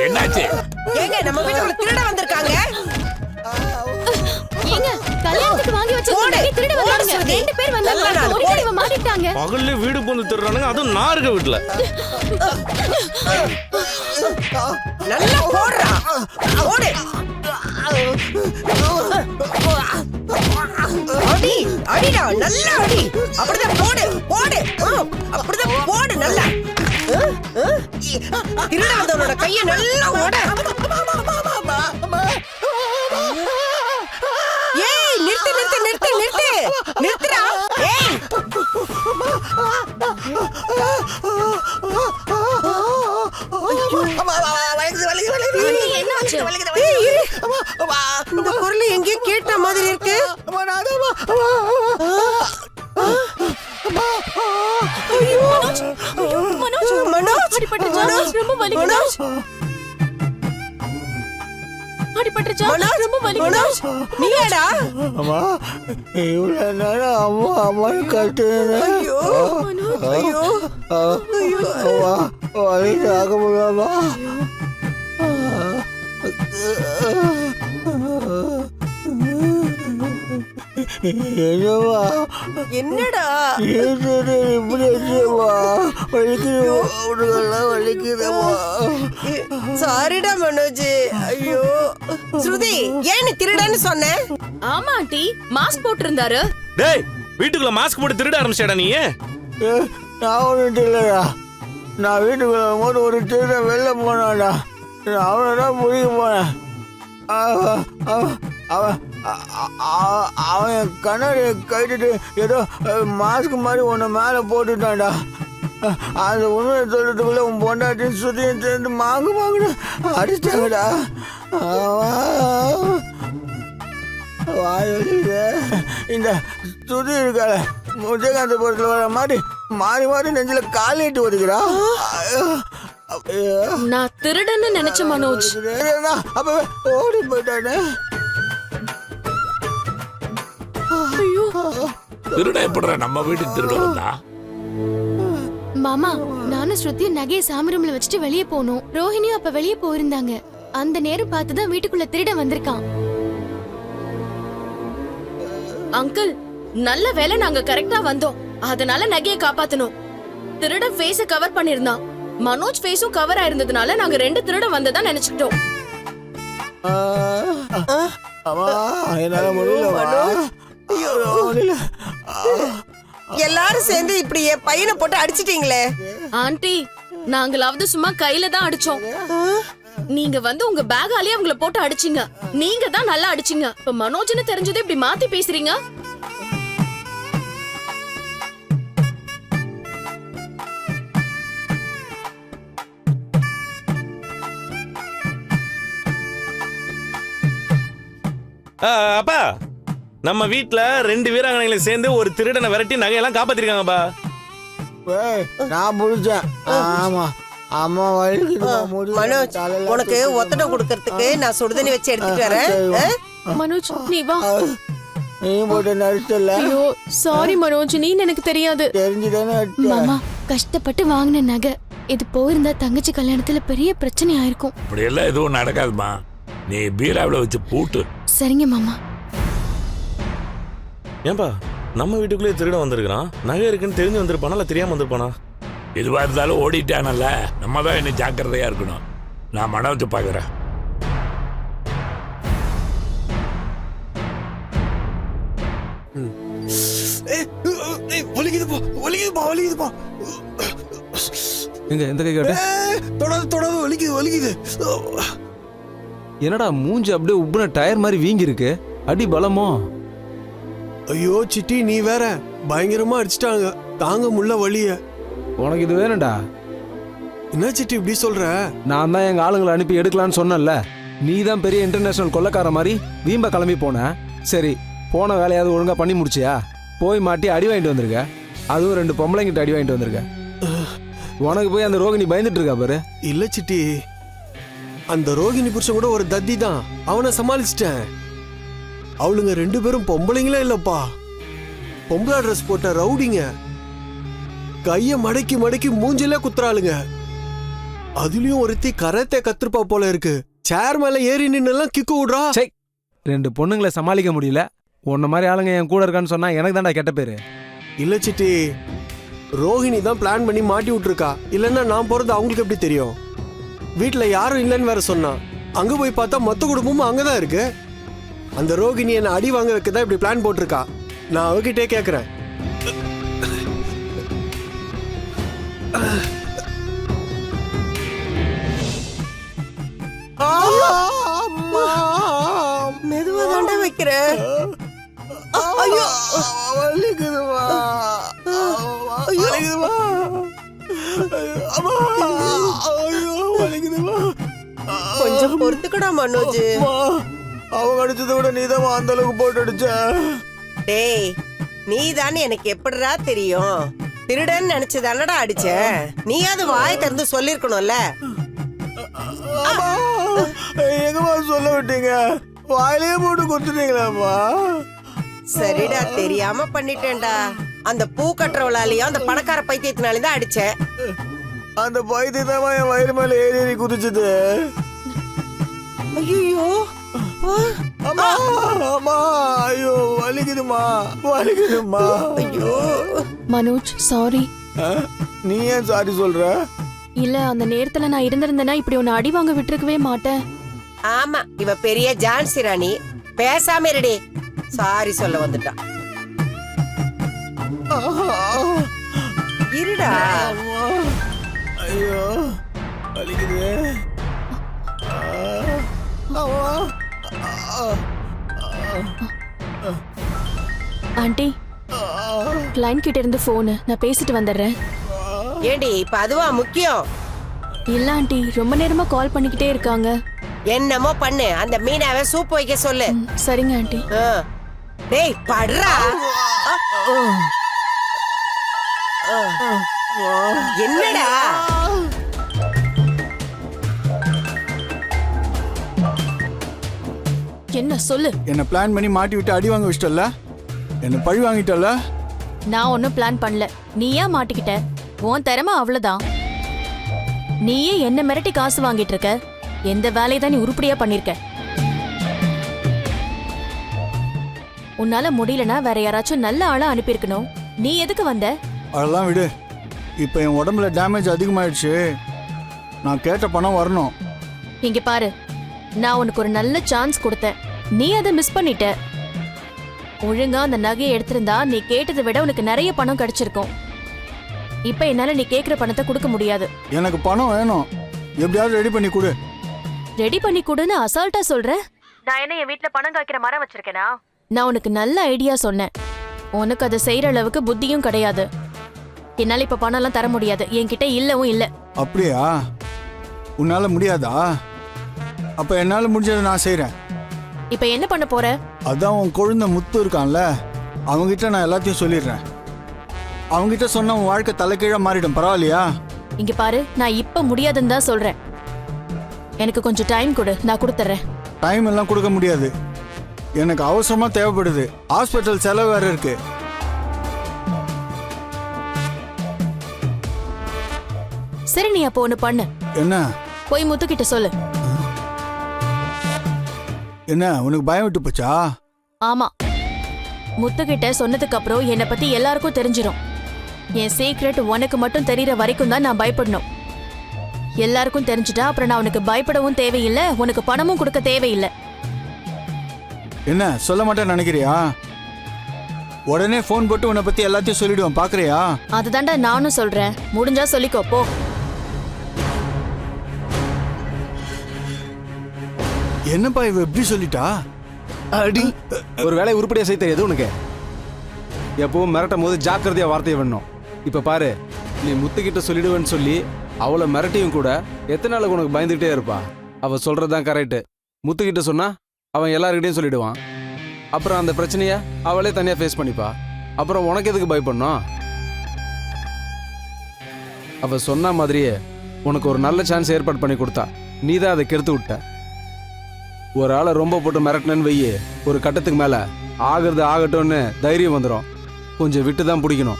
என்னாச்சு? ஏங்க நம்ம வீட்டுக்குள்ள திருட வந்திருக்காங்க. ஏங்க கல்யாணத்துக்கு வாங்கி வச்சிருந்த திருட வந்தாங்க. ரெண்டு பேர் வந்தாங்க. ஓடிடுவ மாட்டிட்டாங்க. பகல்ல வீடு போந்து திருறானுங்க, அதுவும் நார்க வீட்ல. நல்லா போடுறா. ஓடு. அடி அடிடா, நல்லா அடி. அப்படிதான் போடு போடு. அப்படிதான் போடு நல்லா. திருட வந்தவனோட கையை நல்லா ஓட. ஏய் நிறுத்து நிறுத்து நிறுத்து நிறுத்து நிறுத்துடா. ஏய் இந்த குரல் எங்கேயோ கேட்ட மாதிரி இருக்கு. நீயாடா? அம்மா இவ்வளவு நேரம் அம்மா அம்மா கட்டுறேன். ஐயோ ஐயோ வழி தாக்க முடியாமா? என்னவா என்னடா இப்படி வலிக்குதா? சாரிடா மனோஜ். ஐயோ ஸ்ருதி, ஏன் நீ திருடன்னு சொன்ன? ஆமா ஆண்டி, மாஸ்க் போட்டிருந்தாரு. டேய், வீட்டுக்குள்ள மாஸ்க் போட்டு திருட ஆரம்பிச்சடா நீ? நான் ஒன்றும் இல்லையா, நான் வீட்டுக்குள்ள போது ஒரு திருட வெளில போனாடா. அவனதான் முடிக்க போனேன். அவன் கண்ணாடியை கட்டிட்டு ஏதோ மாஸ்க் மாதிரி ஒன்று மேலே போட்டுட்டான்டா. அந்த உண்மையை சொல்றதுக்குள்ள உன் பொண்டாட்டின்னு சுற்றியும் சேர்ந்து வாங்கன்னு அடிச்சாங்கடா. இந்த சுதி இருக்கால விஜயகாந்தபுரத்தில் வர மாதிரி மாறி மாறி நெஞ்சில் காலிட்டு ஒதுக்குறா. நான் திருடன்னு நினைச்ச மனோஜ். அப்ப ஓடி போயிட்டானே. திருட எப்படிற நம்ம வீட்டுக்கு திருட வந்தா? மாமா, நானும் ஸ்ருதியும் நகையை சாமி ரூம்ல வச்சுட்டு வெளியே போனோம். ரோஹிணியும் அப்ப வெளியே போயிருந்தாங்க. அந்த நேரம் பார்த்துதான் வீட்டுக்குள்ள திருட வந்திருக்கான். அங்கிள், நல்ல வேளை நாங்க கரெக்டா வந்தோம். அதனால நகையை காப்பாத்தணும். திருட ஃபேஸ கவர் பண்ணிருந்தான். மனோஜ் ஃபேஸும் கவர் ஆயிருந்ததுனால நாங்க ரெண்டு திருட வந்ததா நினைச்சுக்கிட்டோம். என்னால முடியல. எல்லாரும் சேர்ந்து இப்படி என் பையனை போட்டு அடிச்சிட்டீங்களே. ஆண்டி, நாங்களாவது சும்மா கையில தான் அடிச்சோம். நீங்க வந்து உங்க பேகாலே அவங்கள போட்டு அடிச்சீங்க. நீங்க தான் நல்லா அடிச்சீங்க. இப்ப மனோஜ்னு தெரிஞ்சது இப்படி மாத்தி பேசுறீங்க. அப்பா, நம்ம வீட்டுல ரெண்டு வீராங்கனைகளை சேர்ந்து ஒரு திருடனை விரட்டி நகையெல்லாம் காப்பாத்திருக்காங்கப்பா. நான் முடிச்சேன். ஆமா அம்மா மனோஜ், உனக்கு ஒத்தடை கொடுக்கறதுக்கு நான் சுடுதண்ணி வச்சு எடுத்துட்டு வரேன். மனோஜ், நீ வா. நீ போட்டு நடிச்சல. ஐயோ சாரி மனோஜ், நீ எனக்கு தெரியாது. தெரிஞ்சுதானே. மாமா, கஷ்டப்பட்டு வாங்கின நகை இது போயிருந்தா தங்கச்சி கல்யாணத்துல பெரிய பிரச்சனை ஆயிருக்கும். அப்படி எல்லாம் எதுவும் நடக்காதுமா. நீ பீராவில வச்சு பூட்டு. சரிங்க மாமா. ஏன்பா, நம்ம வீட்டுக்குள்ளே திருட வந்திருக்கான். நகை இருக்குன்னு தெரிஞ்சு வந்திருப்பானா இல்ல தெரியாம வந்திருப்பானா? எதுவா இருந்தாலும் ஓடிட்டானல்ல, நம்ம தான் இன்னும் ஜாக்கிரதையா இருக்கணும். நான் மனோஜ் பாக்குறேன். எங்க எந்த கை காட்டு? தொடர்ந்து வலிக்குது. என்னடா மூஞ்சி அப்படியே உப்புன டயர் மாதிரி வீங்கி இருக்கு. அடி பலமோ? ஐயோ சிட்டி, நீ வேற பயங்கரமா அடிச்சிட்டாங்க. தாங்க முள்ள வலிய. உனக்கு இது வேணும்டா. என்ன சிட்டி இப்படி சொல்ற? நான் தான் எங்க ஆளுங்களை அனுப்பி எடுக்கலான்னு சொன்னேன்ல. நீ தான் பெரிய இன்டர்நேஷனல் கொள்ளக்கார மாதிரி வீம்ப கிளம்பி போன. சரி, போன வேலையாவது ஒழுங்கா பண்ணி முடிச்சியா? போய் மாட்டி அடி வாங்கிட்டு வந்திருக்க. அதுவும் ரெண்டு பொம்பளைங்கிட்ட அடி வாங்கிட்டு வந்திருக்க. உனக்கு போய் அந்த ரோகிணி பயந்துட்டு இருக்கா பாரு. இல்ல சிட்டி, அந்த ரோகிணி புருஷன் கூட ஒரு தத்தி தான், அவனை சமாளிச்சிட்டேன். அவளுங்க 2 பேரும் பொம்பளைங்களே இல்லப்பா, பொம்பளை ட்ரெஸ் போட்ட ரவுடிங்க. கைய மடக்கி மடக்கி மூஞ்சிலே குத்துறாளுங்க. அதுலயும் ஒருத்தி கராத்தே கத்துருப்பா போல இருக்கு. சேர் மேல ஏறி நின்னெல்லாம் கிக்கு விடுறா. சே, 2 பொண்ணுங்களை சமாளிக்க முடியல, உன்ன மாதிரி ஆளுங்க என் கூட இருக்கான்னு சொன்னா எனக்கு தான்டா கெட்ட பேரு. இல்ல சிட்டி, ரோஹிணி தான் பிளான் பண்ணி மாட்டி விட்டுருக்கா. இல்லன்னா நான் போறது அவங்களுக்கு எப்படி தெரியும்? வீட்டுல யாரும் இல்லைன்னு வேற சொன்னா. அங்க போய் பார்த்தா மொத்த குடும்பமும் அங்கதான் இருக்கு. அந்த ரோகிணி என்ன அடி வாங்க வைக்கதான் இப்படி பிளான் போட்டிருக்கா. நான் அவகிட்டே கேக்குறேன். மெதுவா தாண்டா வைக்கிற. ஐயோ வலிக்குதுமா, வலிக்குதுமா, அம்மா, ஐயோ வலிக்குதுமா. கொஞ்சம் பொறுத்துக்கடா மனோஜ். அம்மா, அவங்க அடிச்சதை விட நீதான் அந்த அளவுக்கு போட்டு அடிச்ச. டேய், நீ தானே எனக்கு எப்படிடா தெரியும்? திருடன் நினைச்சதானடா அடிச்ச. நீயாவது வாய் திறந்து சொல்லிருக்கணும்ல. எங்கம்மா சொல்ல விட்டீங்க? வாயிலே போட்டு கொடுத்துட்டீங்களாம்மா? சரிடா, தெரியாம பண்ணிட்டேன்டா. அந்த பூ கட்டுறவளாலையும் அந்த பணக்கார பைத்தியத்தினாலே தான் அடிச்சேன். அந்த பைத்தியதான் என் வயிறு மேல ஏறி ஏறி குதிச்சுது. ஐயோ அம்மா, அம்மா, ஐயோ வலிக்குதுமா, வலிக்குதுமா. ஐயோ மனோஜ், சாரி. நீ ஏன் சாரி சொல்ற? இல்ல, அந்த நேரத்துல நான் இருந்திருந்தேன்னா இப்படி உன்னை அடி வாங்க விட்டுருக்கவே மாட்டேன். ஆமா, இவ பெரிய ஜான்சி ராணி. பேசாம இருடி. சாரி சொல்ல வந்துட்டா. இருடா. ஐயோ வலிக்குது. ஆண்டி, கிளைண்ட் கிட்ட இருந்து போனு, நான் பேசிட்டு வந்துடுறேன். ஏண்டி இப்ப அதுவா முக்கியம்? இல்ல ஆண்டி, ரொம்ப நேரமா கால் பண்ணிக்கிட்டே இருக்காங்க. என்னமோ பண்ணு, அந்த மீனாவை சூப் வைக்க சொல்லு. சரிங்க ஆண்டி. டேய் படுறா. என்னடா? என்ன சொல்லு? என்ன பிளான் பண்ணி மாட்டி விட்டு அடி வாங்க வச்சிட்டல, என்ன பழி வாங்கிட்டல. நான் ஒன்னும் பிளான் பண்ணல, நீயா மாட்டிக்கிட்ட. உன் திறமை அவ்வளவுதான். நீயே என்ன மிரட்டி காசு வாங்கிட்டு இருக்க. எந்த வேலையை தான் நீ உருப்படியா பண்ணிருக்க? உன்னால முடியலனா வேற யாராச்சும் நல்ல ஆளா அனுப்பியிருக்கணும். நீ எதுக்கு வந்த? அதெல்லாம் விடு. இப்போ என் உடம்புல டேமேஜ் அதிகமாயிடுச்சு. நான் கேட்ட பணம் வரணும். இங்க பாரு, நான் உனக்கு ஒரு நல்ல சான்ஸ் கொடுத்தேன், நீ அதை மிஸ் பண்ணிட்ட. ஒழுங்கா அந்த நகையை எடுத்திருந்தா நீ கேட்டதை விட உனக்கு நிறைய பணம் கிடைச்சிருக்கும். இப்ப என்னால நீ கேக்குற பணத்தை கொடுக்க முடியாது. எனக்கு பணம் வேணும், எப்படியாவது ரெடி பண்ணி கொடு. ரெடி பண்ணி கொடுன்னு அசால்ட்டா சொல்ற. நான் என்ன என் வீட்ல பணம் காய்க்கிற மரம் வச்சிருக்கேனா? நான் உனக்கு நல்ல ஐடியா சொன்னேன். உனக்கு அதை செய்யற அளவுக்கு புத்தியும் கிடையாது. என்னால இப்ப பணம் எல்லாம் தர முடியாது, என்கிட்ட இல்லவும் இல்ல. அப்படியா? உன்னால முடியாதா? அப்ப என்னால முடிஞ்சதை நான் செய்யறேன். இப்ப என்ன பண்ண போற? அதான் உன் குழந்தை முத்து இருக்கான்ல, அவங்கிட்ட நான் எல்லாத்தையும் சொல்லிடுறேன். அவங்கிட்ட சொன்ன உன் வாழ்க்கை தலைகீழா மாறிடும். பரவாயில்லையா? இங்க பாரு, நான் இப்ப முடியாதுன்னு தான் சொல்றேன். எனக்கு கொஞ்சம் டைம் கொடு, நான் கொடுத்துறேன். டைம் எல்லாம் கொடுக்க முடியாது, எனக்கு அவசரமா தேவைப்படுது. ஹாஸ்பிட்டல் செலவு வேற இருக்கு. சரி, நீ அப்போ ஒண்ணு பண்ணு. என்ன? போய் முத்துக்கிட்ட சொல்லு. என்ன உனக்கு பயம் விட்டு போச்சா? ஆமா, முத்துக்கிட்ட சொன்னதுக்கு அப்புறம் என்னை பத்தி எல்லாருக்கும் தெரிஞ்சிடும். என் சீக்ரெட் உனக்கு மட்டும் தெரியற வரைக்கும் தான் நான் பயப்படணும். எல்லாருக்கும் தெரிஞ்சுட்டா அப்புறம் நான் உனக்கு பயப்படவும் தேவையில்லை, உனக்கு பணமும் கொடுக்க தேவையில்லை. என்ன சொல்ல மாட்டேன்னு நினைக்கிறியா? உடனே போன் போட்டு உன்னை பத்தி எல்லாத்தையும் சொல்லிடுவேன், பாக்குறியா? அதுதான்டா நானும் சொல்றேன், முடிஞ்சா சொல்லிக்கோ போ. என்னப்பா இவ எப்படி சொல்லிட்டா? அடி, ஒரு வேலையை உருப்படியா செய்ய தெரியாது உனக்கு. எப்பவும் மிரட்டும் போது ஜாக்கிரதையா வார்த்தையை வேணும். இப்ப பாரு, நீ முத்துக்கிட்ட சொல்லிடுவேன்னு சொல்லி அவளை மிரட்டியும் கூட எத்தனை நாளுக்கு உனக்கு பயந்துகிட்டே இருப்பா. அவ சொல்றதுதான் கரெக்டு. முத்துக்கிட்ட சொன்னா அவன் எல்லாருக்கிட்டையும் சொல்லிடுவான். அப்புறம் அந்த பிரச்சனைய அவளே தனியா ஃபேஸ் பண்ணிப்பா. அப்புறம் உனக்கு எதுக்கு பயப்படணும்? அவ சொன்ன மாதிரியே உனக்கு ஒரு நல்ல சான்ஸ் ஏற்பாடு பண்ணி கொடுத்தா. நீ தான் அதை கெடுத்து விட்ட. ஒரு ஆளை ரொம்ப போட்டு மிரட்டினு வையே, ஒரு கட்டத்துக்கு மேலே ஆகிறது ஆகட்டும்னு தைரியம் வந்துடும். கொஞ்சம் விட்டு தான் பிடிக்கணும்.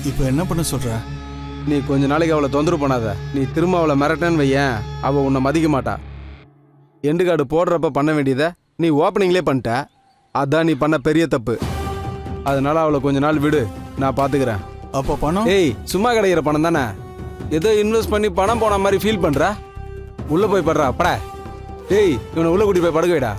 இப்போ என்ன பண்ண சொல்ற? நீ கொஞ்ச நாளைக்கு அவளை தொந்தரவு பண்ணாத. நீ திரும்ப அவளை மிரட்டன்னு வையேன், அவள் உன்னை மதிக்க மாட்டா. எண்டு கார்டு போடுறப்ப பண்ண வேண்டியதை நீ ஓப்பனிங்லேயே பண்ணிட்ட. அதான் நீ பண்ண பெரிய தப்பு. அதனால அவளை கொஞ்ச நாள் விடு, நான் பார்த்துக்கிறேன். அப்போ பணம்? ஏய், சும்மா கிடைக்கிற பணம் தானே. ஏதோ இன்வெஸ்ட் பண்ணி பணம் போன மாதிரி ஃபீல் பண்ணுற. உள்ளே போய் படுறா பட. ஏய், இவனை உள்ளே கூட்டி போய் படுக்க வைடா.